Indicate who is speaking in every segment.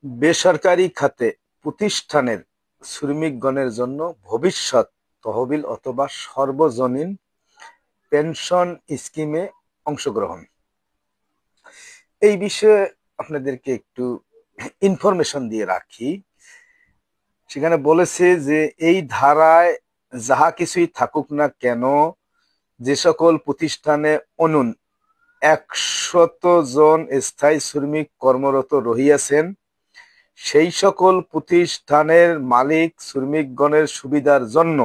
Speaker 1: বেসরকারি খাতে প্রতিষ্ঠানের শ্রমিকগণের জন্য ভবিষ্যৎ তহবিল অথবা সর্বজনীন পেনশন স্কিমে অংশগ্রহণ। এই বিষয়ে আপনাদেরকে একটু ইনফরমেশন দিয়ে রাখি। সেখানে বলেছে যে এই ধারায় যাহা কিছুই থাকুক না কেন, যে সকল প্রতিষ্ঠানে অনুন 100 জন স্থায়ী শ্রমিক কর্মরত রহিয়াছেন, সেই সকল প্রতিষ্ঠানের মালিক শ্রমিকগণের সুবিধার জন্য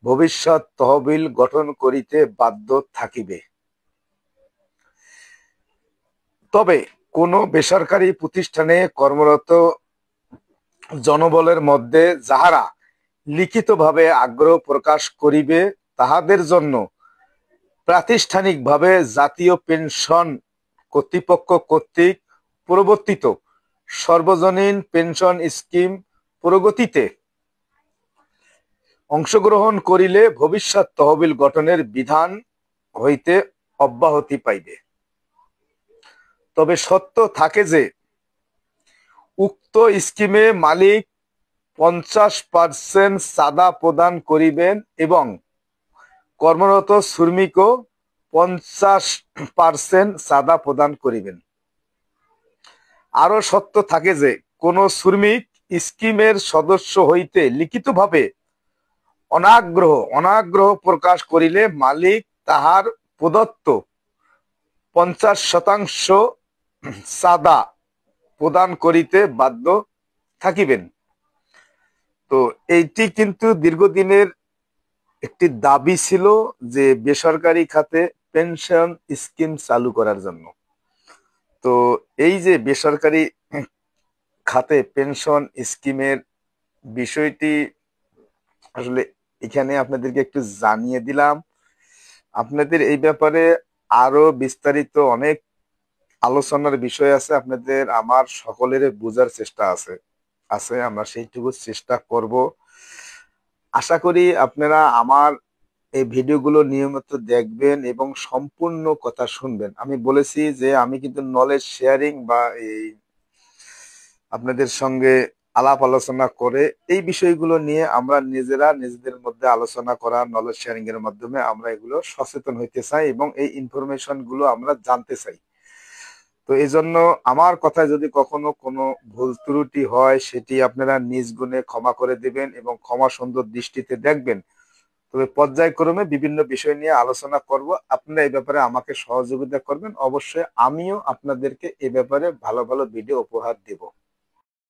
Speaker 1: ভবিষ্যৎ তহবিল গঠন করিতে বাধ্য থাকিবে। তবে কোন বেসরকারি প্রতিষ্ঠানে কর্মরত জনবলের মধ্যে যাহারা লিখিতভাবে আগ্রহ প্রকাশ করিবে, তাহাদের জন্য প্রাতিষ্ঠানিকভাবে জাতীয় পেনশন কর্তৃপক্ষ কর্তৃক প্রবর্তিত সর্বজনীন পেনশন স্কিম প্রগতিতে অংশগ্রহণ করিলে ভবিষ্যৎ তহবিল গঠনের বিধান হইতে অব্যাহতি পাইবে। তবে সত্য থাকে যে উক্ত স্কিমে মালিক 50% চাঁদা প্রদান করিবেন এবং কর্মরত শ্রমিকও 50% চাঁদা প্রদান করিবেন। আরো সত্য থাকে যে কোন শ্রমিক স্কিমের সদস্য হইতে লিখিতভাবে অনাগ্রহ প্রকাশ করিলে মালিক তাহার প্রদত্ত 50% চাঁদা প্রদান করিতে বাধ্য থাকিবেন। তো এইটি কিন্তু দীর্ঘদিনের একটি দাবি ছিল যে বেসরকারি খাতে পেনশন স্কিম চালু করার জন্য। তো এই যে বেসরকারি খাতে পেনশন স্কিমের বিষয়টি আসলে এখানে আপনাদেরকে একটু জানিয়ে দিলাম। আপনাদের এই ব্যাপারে আরো বিস্তারিত অনেক আলোচনার বিষয় আছে, আপনাদের আমার সকলের বোঝার চেষ্টা আছে আমরা সেইটুকু চেষ্টা করব। আশা করি আপনারা আমার এই ভিডিওগুলো নিয়মিত দেখবেন এবং সম্পূর্ণ কথা শুনবেন। আমি বলেছি যে আমি কিন্তু নলেজ শেয়ারিং বা এই আপনাদের সঙ্গে আলাপ আলোচনা করে এই বিষয়গুলো নিয়ে আমরা নিজেদের মধ্যে আলোচনা করা, নলেজ শেয়ারিং এর মাধ্যমে আমরা এগুলো সচেতন হইতে চাই এবং এই ইনফরমেশন গুলো আমরা জানতে চাই। তো এই জন্য আমার কথায় যদি কখনো কোনো ভুল ত্রুটি হয় সেটি আপনারা নিজ গুণে ক্ষমা করে দিবেন এবং ক্ষমা সুন্দর দৃষ্টিতে দেখবেন। তবে পর্যায়ক্রমে বিভিন্ন বিষয় নিয়ে আলোচনা করব, আপনারা এই ব্যাপারে আমাকে সহযোগিতা করবেন। অবশ্যই আমিও আপনাদেরকে এই ব্যাপারে ভালো ভালো ভিডিও উপহার দেব।